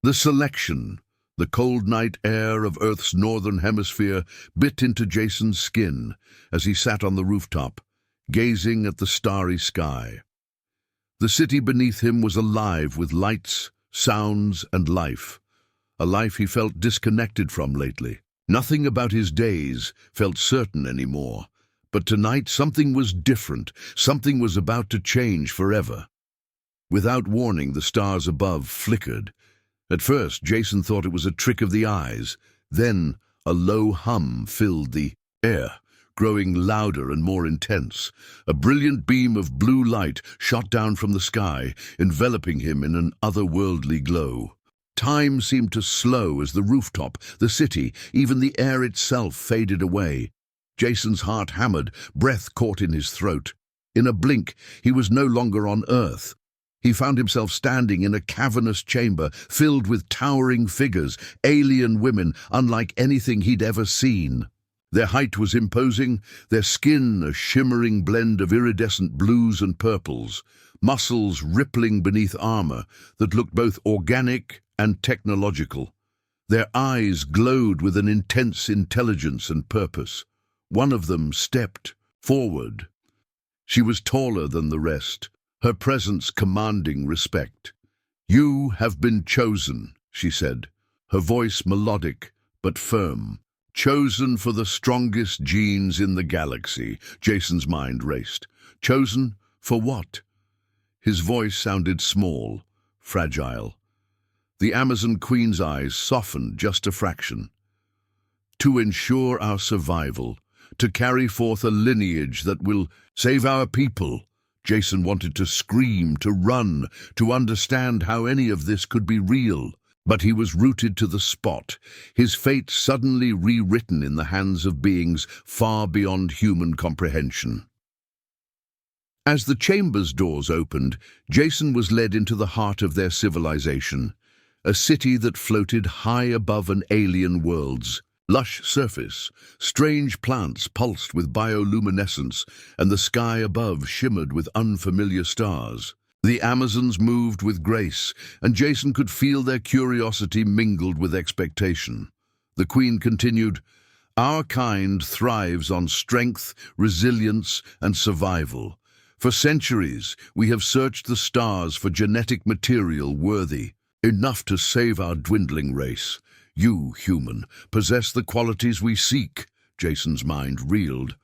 The selection, the cold night air of Earth's northern hemisphere, bit into Jason's skin as he sat on the rooftop, gazing at the starry sky. The city beneath him was alive with lights, sounds, and life, a life he felt disconnected from lately. Nothing about his days felt certain anymore, but tonight something was different, something was about to change forever. Without warning, the stars above flickered. At first, Jason thought it was a trick of the eyes. Then, a low hum filled the air, growing louder and more intense. A brilliant beam of blue light shot down from the sky, enveloping him in an otherworldly glow. Time seemed to slow as the rooftop, the city, even the air itself faded away. Jason's heart hammered, breath caught in his throat. In a blink, he was no longer on Earth. He found himself standing in a cavernous chamber filled with towering figures, alien women unlike anything he'd ever seen. Their height was imposing, their skin a shimmering blend of iridescent blues and purples, muscles rippling beneath armor that looked both organic and technological. Their eyes glowed with an intense intelligence and purpose. One of them stepped forward. She was taller than the rest, her presence commanding respect. "You have been chosen," she said, her voice melodic but firm. "Chosen for the strongest genes in the galaxy." Jason's mind raced. Chosen for what? His voice sounded small, fragile. The Amazon Queen's eyes softened just a fraction. "To ensure our survival, to carry forth a lineage that will save our people." Jason wanted to scream, to run, to understand how any of this could be real. But he was rooted to the spot, his fate suddenly rewritten in the hands of beings far beyond human comprehension. As the chamber's doors opened, Jason was led into the heart of their civilization, a city that floated high above an alien world's lush surface. Strange plants pulsed with bioluminescence, and the sky above shimmered with unfamiliar stars. The Amazons moved with grace, and Jason could feel their curiosity mingled with expectation. The Queen continued, "Our kind thrives on strength, resilience, and survival. For centuries, we have searched the stars for genetic material worthy, enough to save our dwindling race. You, human, possess the qualities we seek." Jason's mind reeled.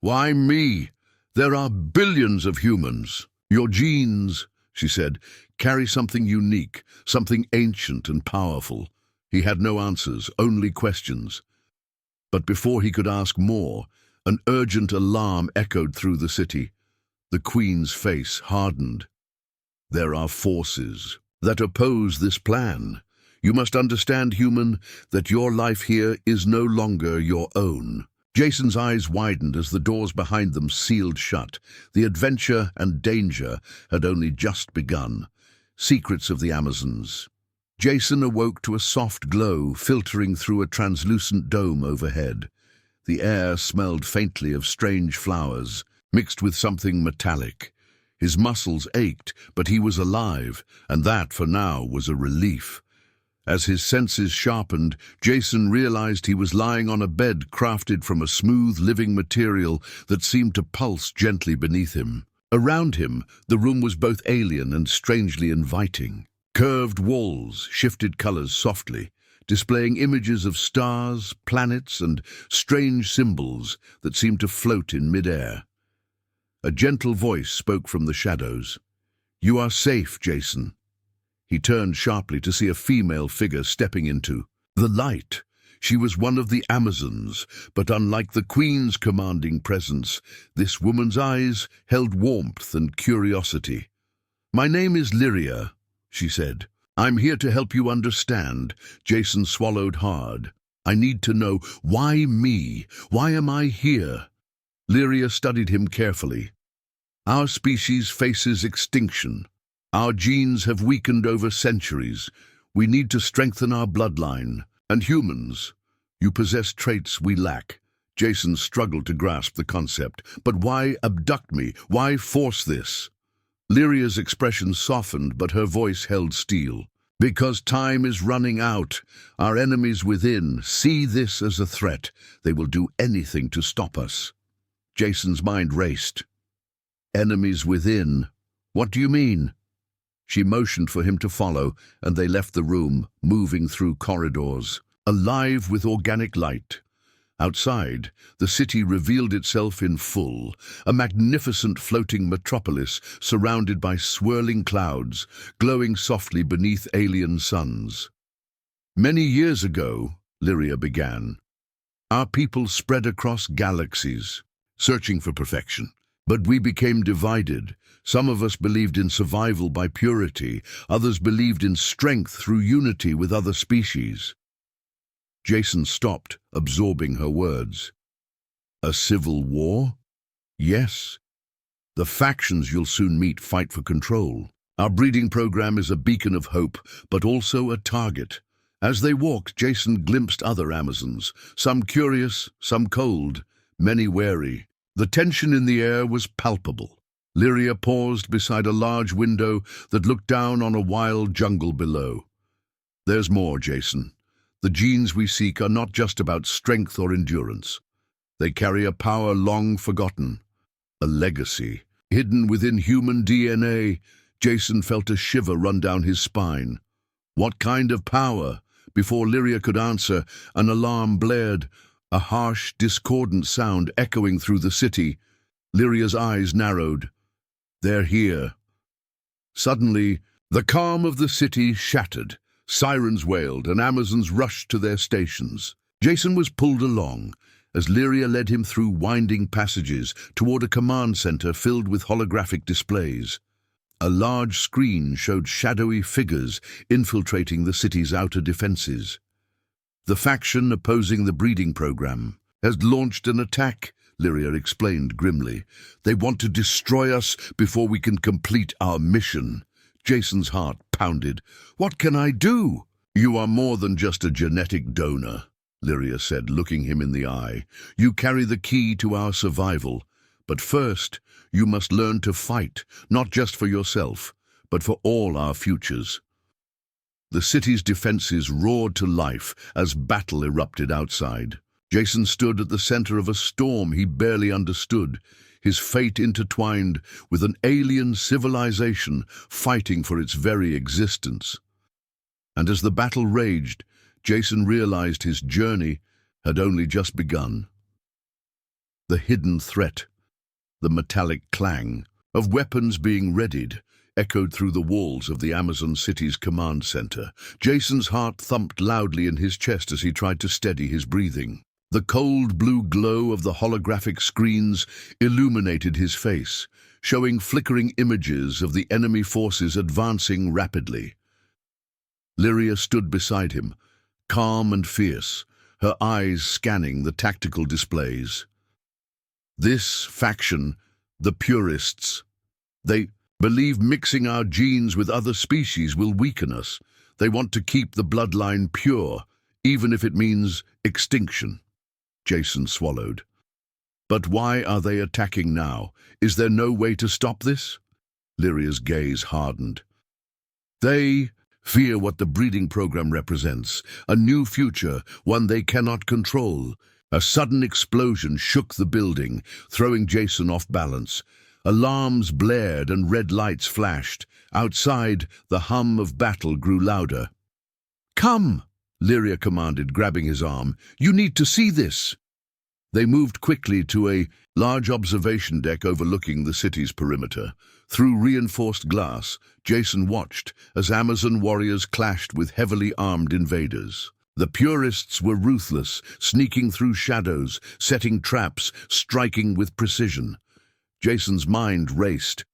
"Why me? There are billions of humans." "Your genes," she said, "carry something unique, something ancient and powerful." He had no answers, only questions. But before he could ask more, an urgent alarm echoed through the city. The Queen's face hardened. "There are forces that oppose this plan. You must understand, human, that your life here is no longer your own." Jason's eyes widened as the doors behind them sealed shut. The adventure and danger had only just begun. Secrets of the Amazons. Jason awoke to a soft glow filtering through a translucent dome overhead. The air smelled faintly of strange flowers, mixed with something metallic. His muscles ached, but he was alive, and that, for now, was a relief. As his senses sharpened, Jason realized he was lying on a bed crafted from a smooth, living material that seemed to pulse gently beneath him. Around him, the room was both alien and strangely inviting. Curved walls shifted colors softly, displaying images of stars, planets, and strange symbols that seemed to float in midair. A gentle voice spoke from the shadows. "You are safe, Jason." He turned sharply to see a female figure stepping into the light. She was one of the Amazons, but unlike the Queen's commanding presence, this woman's eyes held warmth and curiosity. "My name is Lyria," she said. "I'm here to help you understand." Jason swallowed hard. "I need to know, why me? Why am I here?" Lyria studied him carefully. "Our species faces extinction. Our genes have weakened over centuries. We need to strengthen our bloodline. And humans, you possess traits we lack." Jason struggled to grasp the concept. "But why abduct me? Why force this?" Lyria's expression softened, but her voice held steel. Because time is running out. Our enemies within see this as a threat. They will do anything to stop us. Jason's mind raced. Enemies within? What do you mean? She motioned for him to follow, and they left the room, moving through corridors, alive with organic light. Outside, the city revealed itself in full, a magnificent floating metropolis surrounded by swirling clouds, glowing softly beneath alien suns. Many years ago, Lyria began, our people spread across galaxies, searching for perfection. But we became divided. Some of us believed in survival by purity, others believed in strength through unity with other species. Jason stopped, absorbing her words. A civil war? Yes. The factions you'll soon meet fight for control. Our breeding program is a beacon of hope, but also a target. As they walked, Jason glimpsed other Amazons, some curious, some cold, many wary. The tension in the air was palpable. Lyria paused beside a large window that looked down on a wild jungle below. There's more, Jason. The genes we seek are not just about strength or endurance. They carry a power long forgotten, a legacy. Hidden within human DNA, Jason felt a shiver run down his spine. What kind of power? Before Lyria could answer, an alarm blared, a harsh, discordant sound echoing through the city. Lyria's eyes narrowed. They're here. Suddenly, the calm of the city shattered. Sirens wailed, and Amazons rushed to their stations. Jason was pulled along, as Lyria led him through winding passages toward a command center filled with holographic displays. A large screen showed shadowy figures infiltrating the city's outer defenses. The faction opposing the breeding program has launched an attack, Lyria explained grimly. They want to destroy us before we can complete our mission. Jason's heart pounded. What can I do? You are more than just a genetic donor, Lyria said, looking him in the eye. You carry the key to our survival. But first, you must learn to fight, not just for yourself, but for all our futures. The city's defenses roared to life as battle erupted outside. Jason stood at the center of a storm he barely understood, his fate intertwined with an alien civilization fighting for its very existence. And as the battle raged, Jason realized his journey had only just begun. The hidden threat, the metallic clang of weapons being readied, echoed through the walls of the Amazon city's command center. Jason's heart thumped loudly in his chest as he tried to steady his breathing. The cold blue glow of the holographic screens illuminated his face, showing flickering images of the enemy forces advancing rapidly. Lyria stood beside him, calm and fierce, her eyes scanning the tactical displays. This faction, the Purists, they believe mixing our genes with other species will weaken us. They want to keep the bloodline pure, even if it means extinction. Jason swallowed. But why are they attacking now? Is there no way to stop this? Lyria's gaze hardened. They fear what the breeding program represents, a new future, one they cannot control. A sudden explosion shook the building, throwing Jason off balance. Alarms blared and red lights flashed. Outside, the hum of battle grew louder. "Come!" Lyria commanded, grabbing his arm. "You need to see this." They moved quickly to a large observation deck overlooking the city's perimeter. Through reinforced glass, Jason watched as Amazon warriors clashed with heavily armed invaders. The Purists were ruthless, sneaking through shadows, setting traps, striking with precision. Jason's mind raced.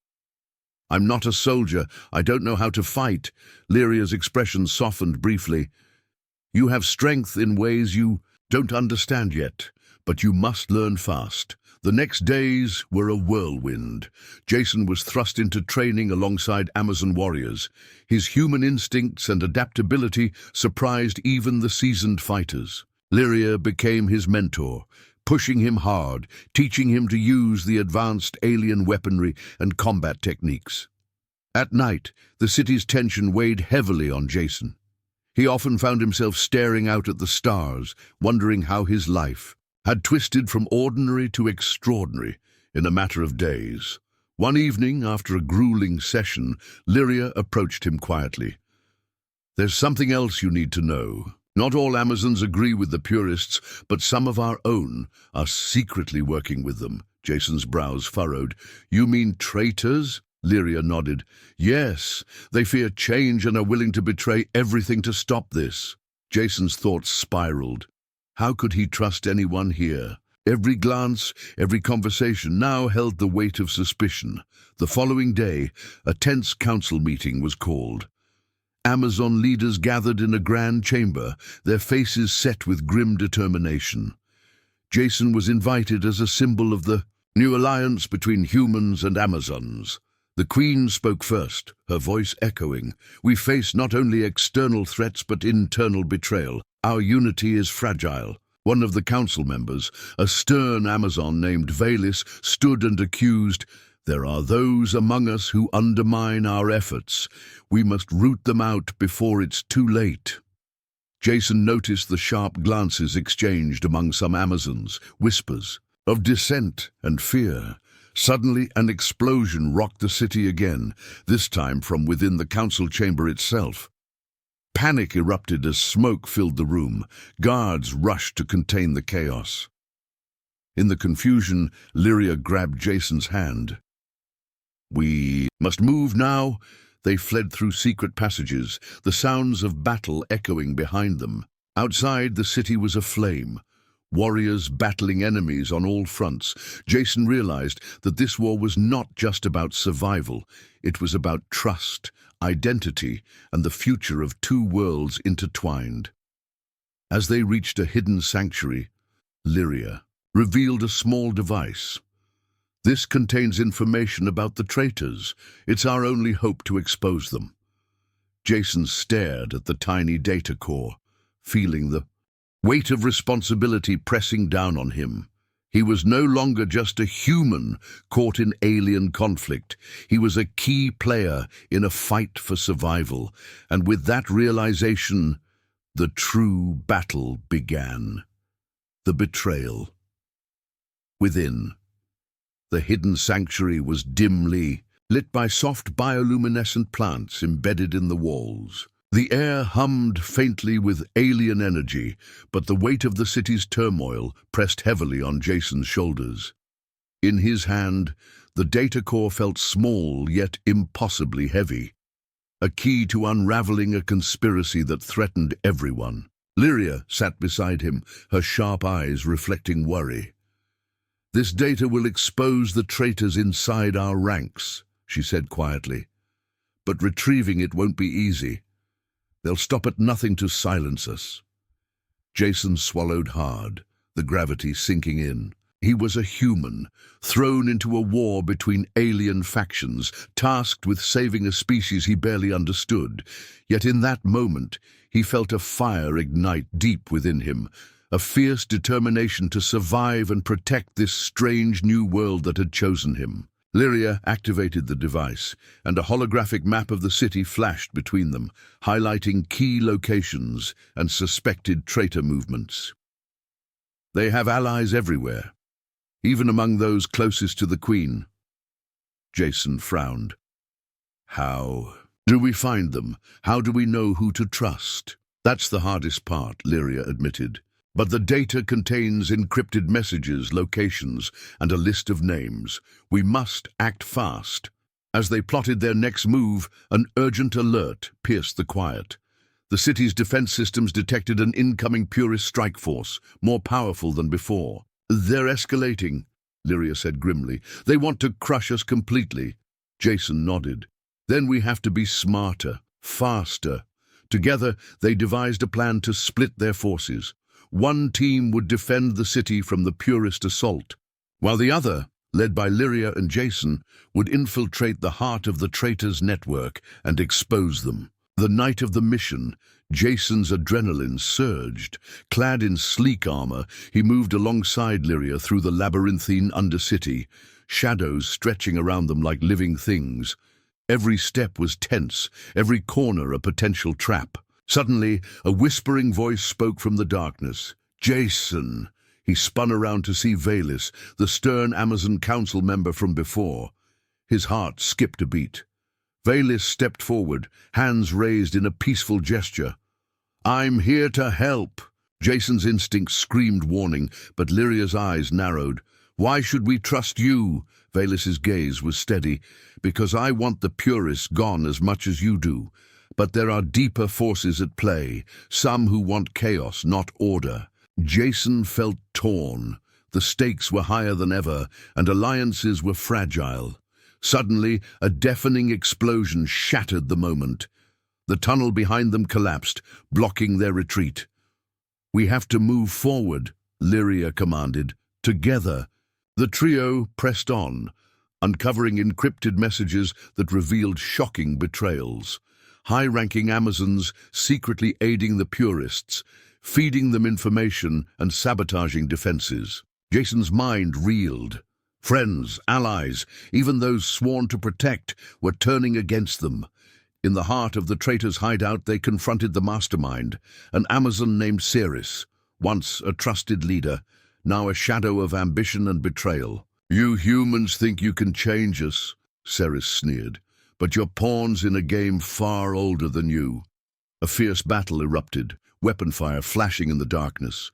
"I'm not a soldier. I don't know how to fight." Lyria's expression softened briefly. "You have strength in ways you don't understand yet, but you must learn fast." The next days were a whirlwind. Jason was thrust into training alongside Amazon warriors. His human instincts and adaptability surprised even the seasoned fighters. Lyria became his mentor, pushing him hard, teaching him to use the advanced alien weaponry and combat techniques. At night, the city's tension weighed heavily on Jason. He often found himself staring out at the stars, wondering how his life had twisted from ordinary to extraordinary in a matter of days. One evening, after a grueling session, Lyria approached him quietly. "There's something else you need to know. Not all Amazons agree with the purists, but some of our own are secretly working with them." Jason's brows furrowed. "You mean traitors?" Lyria nodded. "Yes, they fear change and are willing to betray everything to stop this." Jason's thoughts spiraled. How could he trust anyone here? Every glance, every conversation now held the weight of suspicion. The following day, a tense council meeting was called. Amazon leaders gathered in a grand chamber, their faces set with grim determination. Jason was invited as a symbol of the new alliance between humans and Amazons. The Queen spoke first, her voice echoing. "We face not only external threats but internal betrayal. Our unity is fragile." One of the council members, a stern Amazon named Valis, stood and accused, "There are those among us who undermine our efforts. We must root them out before it's too late." Jason noticed the sharp glances exchanged among some Amazons, whispers of dissent and fear. Suddenly, an explosion rocked the city again, this time from within the council chamber itself. Panic erupted as smoke filled the room. Guards rushed to contain the chaos. In the confusion, Lyria grabbed Jason's hand. "We must move now." They fled through secret passages, the sounds of battle echoing behind them. Outside, the city was aflame. Warriors battling enemies on all fronts. Jason realized that this war was not just about survival. It was about trust, identity, and the future of two worlds intertwined. As they reached a hidden sanctuary, Lyria revealed a small device. "This contains information about the traitors. It's our only hope to expose them." Jason stared at the tiny data core, feeling the weight of responsibility pressing down on him. He was no longer just a human caught in alien conflict. He was a key player in a fight for survival, and with that realization, the true battle began. The betrayal. Within, the hidden sanctuary was dimly lit by soft bioluminescent plants embedded in the walls. The air hummed faintly with alien energy, but the weight of the city's turmoil pressed heavily on Jason's shoulders. In his hand, the data core felt small yet impossibly heavy, a key to unraveling a conspiracy that threatened everyone. Lyria sat beside him, her sharp eyes reflecting worry. "This data will expose the traitors inside our ranks," she said quietly. "But retrieving it won't be easy. They'll stop at nothing to silence us." Jason swallowed hard, the gravity sinking in. He was a human, thrown into a war between alien factions, tasked with saving a species he barely understood. Yet in that moment, he felt a fire ignite deep within him, a fierce determination to survive and protect this strange new world that had chosen him. Lyria activated the device, and a holographic map of the city flashed between them, highlighting key locations and suspected traitor movements. "They have allies everywhere, even among those closest to the Queen." Jason frowned. "How do we find them? How do we know who to trust?" "That's the hardest part," Lyria admitted. "But the data contains encrypted messages, locations, and a list of names. We must act fast." As they plotted their next move, an urgent alert pierced the quiet. The city's defense systems detected an incoming purist strike force, more powerful than before. "They're escalating," Lyria said grimly. "They want to crush us completely." Jason nodded. "Then we have to be smarter, faster." Together, they devised a plan to split their forces. One team would defend the city from the purist assault, while the other, led by Lyria and Jason, would infiltrate the heart of the traitors' network and expose them. The night of the mission, Jason's adrenaline surged. Clad in sleek armor, he moved alongside Lyria through the labyrinthine undercity, shadows stretching around them like living things. Every step was tense, every corner a potential trap. Suddenly, a whispering voice spoke from the darkness. "Jason!" He spun around to see Valis, the stern Amazon Council member from before. His heart skipped a beat. Valis stepped forward, hands raised in a peaceful gesture. "I'm here to help." Jason's instincts screamed warning, but Lyria's eyes narrowed. "Why should we trust you?" Valis's gaze was steady. "Because I want the purists gone as much as you do. But there are deeper forces at play, some who want chaos, not order." Jason felt torn. The stakes were higher than ever, and alliances were fragile. Suddenly, a deafening explosion shattered the moment. The tunnel behind them collapsed, blocking their retreat. "We have to move forward," Lyria commanded. "Together." The trio pressed on, uncovering encrypted messages that revealed shocking betrayals. High-ranking Amazons secretly aiding the purists, feeding them information and sabotaging defenses. Jason's mind reeled. Friends, allies, even those sworn to protect, were turning against them. In the heart of the traitors' hideout, they confronted the mastermind, an Amazon named Ceres, once a trusted leader, now a shadow of ambition and betrayal. "You humans think you can change us," Ceres sneered, "but you're pawns in a game far older than you." A fierce battle erupted, weapon fire flashing in the darkness.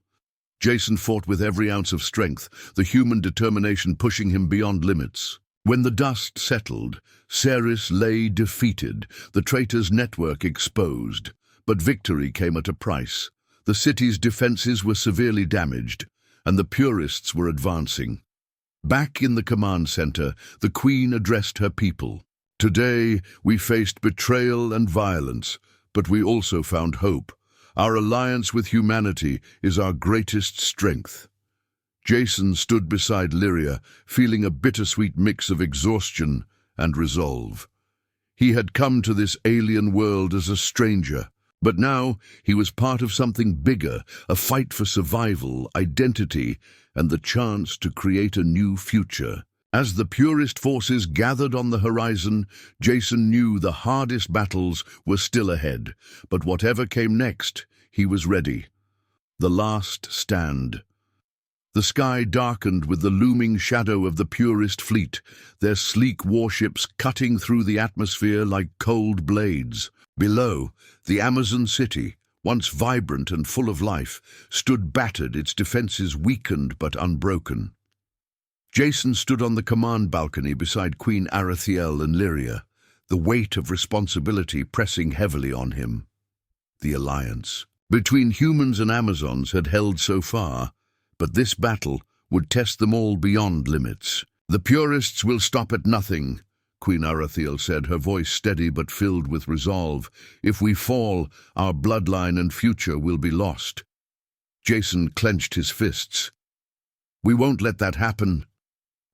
Jason fought with every ounce of strength, the human determination pushing him beyond limits. When the dust settled, Ceres lay defeated, the traitors' network exposed. But victory came at a price. The city's defenses were severely damaged, and the purists were advancing. Back in the command center, the Queen addressed her people. "Today, we faced betrayal and violence, but we also found hope. Our alliance with humanity is our greatest strength." Jason stood beside Lyria, feeling a bittersweet mix of exhaustion and resolve. He had come to this alien world as a stranger, but now he was part of something bigger, a fight for survival, identity, and the chance to create a new future. As the purist forces gathered on the horizon, Jason knew the hardest battles were still ahead, but whatever came next, he was ready. The last stand. The sky darkened with the looming shadow of the purist fleet, their sleek warships cutting through the atmosphere like cold blades. Below, the Amazon city, once vibrant and full of life, stood battered, its defenses weakened but unbroken. Jason stood on the command balcony beside Queen Arathiel and Lyria, the weight of responsibility pressing heavily on him. The alliance between humans and Amazons had held so far, but this battle would test them all beyond limits. "The purists will stop at nothing," Queen Arathiel said, her voice steady but filled with resolve. "If we fall, our bloodline and future will be lost." Jason clenched his fists. "We won't let that happen."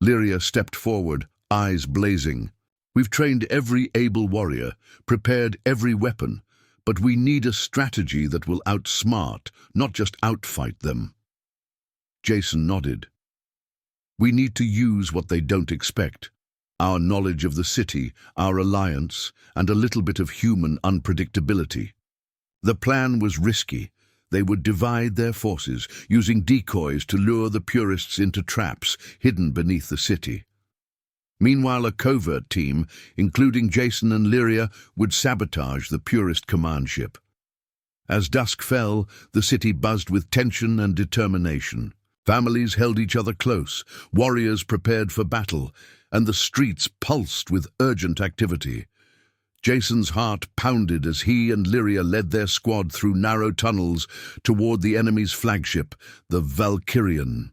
Lyria stepped forward, eyes blazing. "We've trained every able warrior, prepared every weapon, but we need a strategy that will outsmart, not just outfight them." Jason nodded. "We need to use what they don't expect. Our knowledge of the city, our alliance, and a little bit of human unpredictability." The plan was risky. They would divide their forces, using decoys to lure the purists into traps hidden beneath the city. Meanwhile, a covert team, including Jason and Lyria, would sabotage the purist command ship. As dusk fell, the city buzzed with tension and determination. Families held each other close, warriors prepared for battle, and the streets pulsed with urgent activity. Jason's heart pounded as he and Lyria led their squad through narrow tunnels toward the enemy's flagship, the Valkyrian.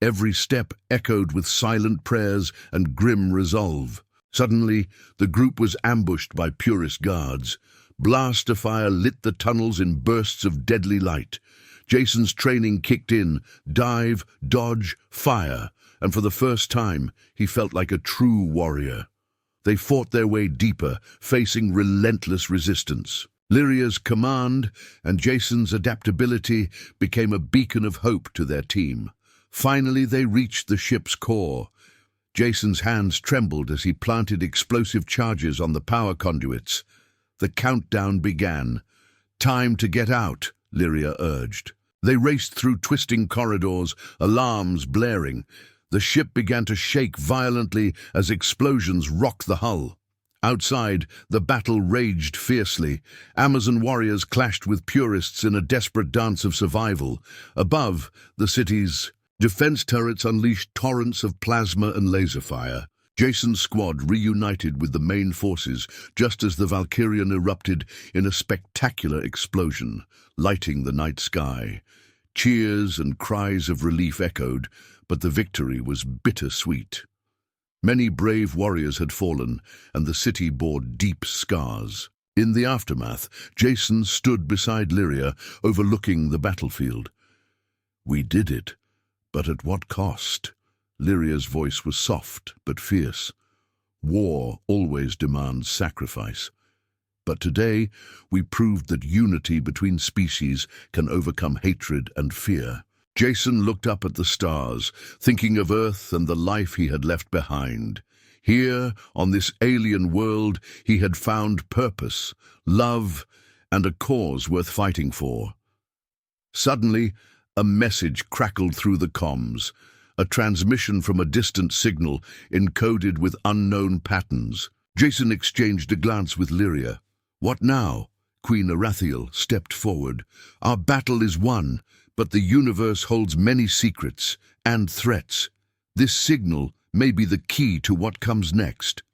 Every step echoed with silent prayers and grim resolve. Suddenly, the group was ambushed by purist guards. Blaster fire lit the tunnels in bursts of deadly light. Jason's training kicked in: dive, dodge, fire, and for the first time, he felt like a true warrior. They fought their way deeper, facing relentless resistance. Lyria's command and Jason's adaptability became a beacon of hope to their team. Finally, they reached the ship's core. Jason's hands trembled as he planted explosive charges on the power conduits. The countdown began. "Time to get out," Lyria urged. They raced through twisting corridors, alarms blaring. The ship began to shake violently as explosions rocked the hull. Outside, the battle raged fiercely. Amazon warriors clashed with purists in a desperate dance of survival. Above, the city's defense turrets unleashed torrents of plasma and laser fire. Jason's squad reunited with the main forces just as the Valkyrian erupted in a spectacular explosion, lighting the night sky. Cheers and cries of relief echoed, but the victory was bittersweet. Many brave warriors had fallen, and the city bore deep scars. In the aftermath, Jason stood beside Lyria, overlooking the battlefield. "We did it, but at what cost?" Lyria's voice was soft but fierce. "War always demands sacrifice. But today, we proved that unity between species can overcome hatred and fear." Jason looked up at the stars, thinking of Earth and the life he had left behind. Here, on this alien world, he had found purpose, love, and a cause worth fighting for. Suddenly, a message crackled through the comms, a transmission from a distant signal encoded with unknown patterns. Jason exchanged a glance with Lyria. "What now?" Queen Arathiel stepped forward. "Our battle is won, but the universe holds many secrets and threats. This signal may be the key to what comes next."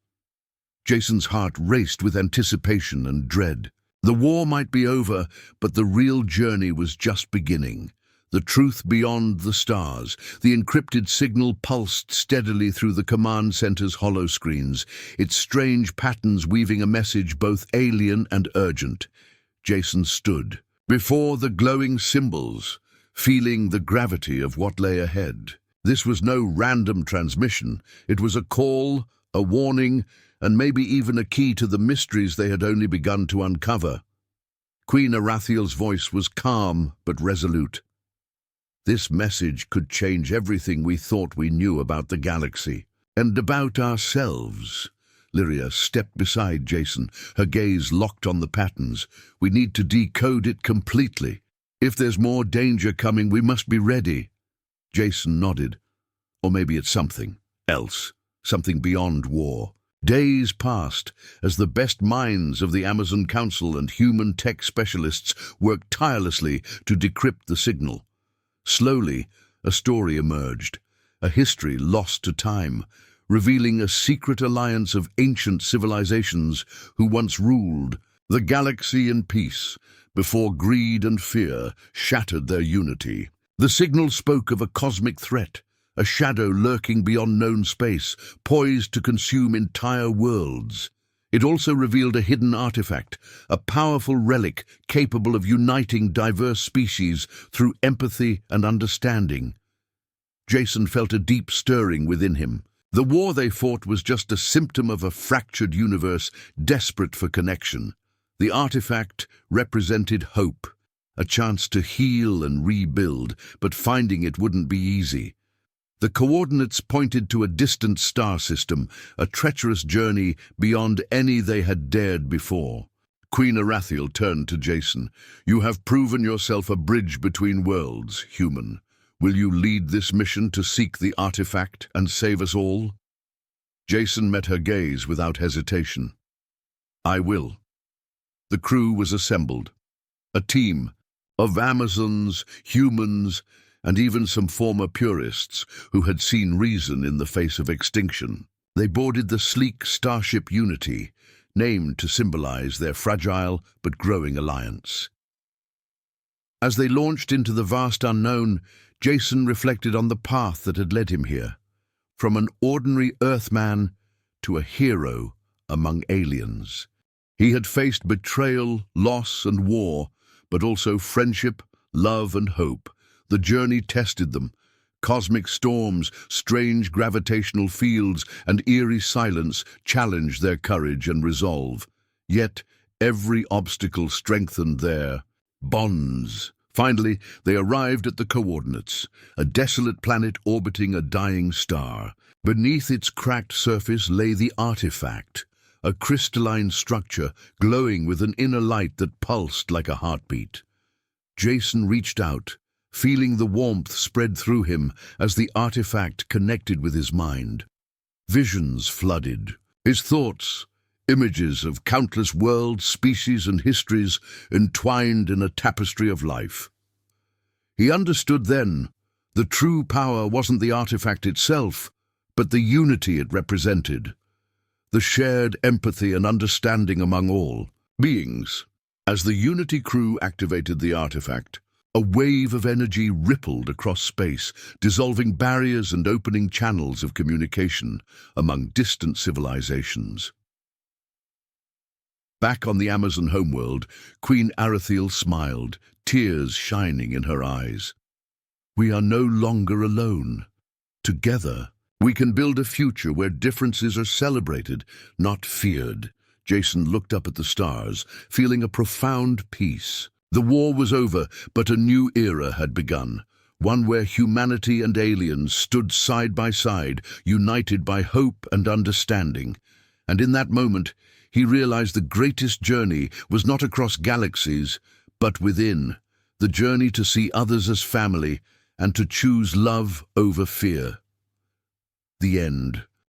Jason's heart raced with anticipation and dread. The war might be over, but the real journey was just beginning. The truth beyond the stars. The encrypted signal pulsed steadily through the command center's hollow screens, its strange patterns weaving a message both alien and urgent. Jason stood before the glowing symbols, feeling the gravity of what lay ahead. This was no random transmission. It was a call, a warning, and maybe even a key to the mysteries they had only begun to uncover. Queen Arathiel's voice was calm but resolute. "This message could change everything we thought we knew about the galaxy, and about ourselves." Lyria stepped beside Jason, her gaze locked on the patterns. "We need to decode it completely. If there's more danger coming, we must be ready." Jason nodded. Or maybe it's something else, something beyond war. Days passed as the best minds of the Amazon Council and human tech specialists worked tirelessly to decrypt the signal. Slowly, a story emerged, a history lost to time, revealing a secret alliance of ancient civilizations who once ruled the galaxy in peace before greed and fear shattered their unity. The signal spoke of a cosmic threat, a shadow lurking beyond known space, poised to consume entire worlds. It also revealed a hidden artifact, a powerful relic capable of uniting diverse species through empathy and understanding. Jason felt a deep stirring within him. The war they fought was just a symptom of a fractured universe desperate for connection. The artifact represented hope, a chance to heal and rebuild, but finding it wouldn't be easy. The coordinates pointed to a distant star system, a treacherous journey beyond any they had dared before. Queen Arathiel turned to Jason. "You have proven yourself a bridge between worlds, human. Will you lead this mission to seek the artifact and save us all?" Jason met her gaze without hesitation. "I will." The crew was assembled. A team of Amazons, humans, and even some former purists who had seen reason in the face of extinction. They boarded the sleek starship Unity, named to symbolize their fragile but growing alliance. As they launched into the vast unknown, Jason reflected on the path that had led him here, from an ordinary Earthman to a hero among aliens. He had faced betrayal, loss, and war, but also friendship, love, and hope. The journey tested them. Cosmic storms, strange gravitational fields, and eerie silence challenged their courage and resolve. Yet, every obstacle strengthened their bonds. Finally, they arrived at the coordinates, a desolate planet orbiting a dying star. Beneath its cracked surface lay the artifact, a crystalline structure glowing with an inner light that pulsed like a heartbeat. Jason reached out, feeling the warmth spread through him as the artifact connected with his mind. Visions flooded. His thoughts, images of countless worlds, species, and histories entwined in a tapestry of life. He understood then, the true power wasn't the artifact itself, but the unity it represented, the shared empathy and understanding among all beings. As the Unity crew activated the artifact, a wave of energy rippled across space, dissolving barriers and opening channels of communication among distant civilizations. Back on the Amazon homeworld, Queen Arathiel smiled, tears shining in her eyes. We are no longer alone. Together, we can build a future where differences are celebrated, not feared. Jason looked up at the stars, feeling a profound peace. The war was over, but a new era had begun, one where humanity and aliens stood side by side, united by hope and understanding. And in that moment, he realized the greatest journey was not across galaxies, but within, the journey to see others as family and to choose love over fear. The end.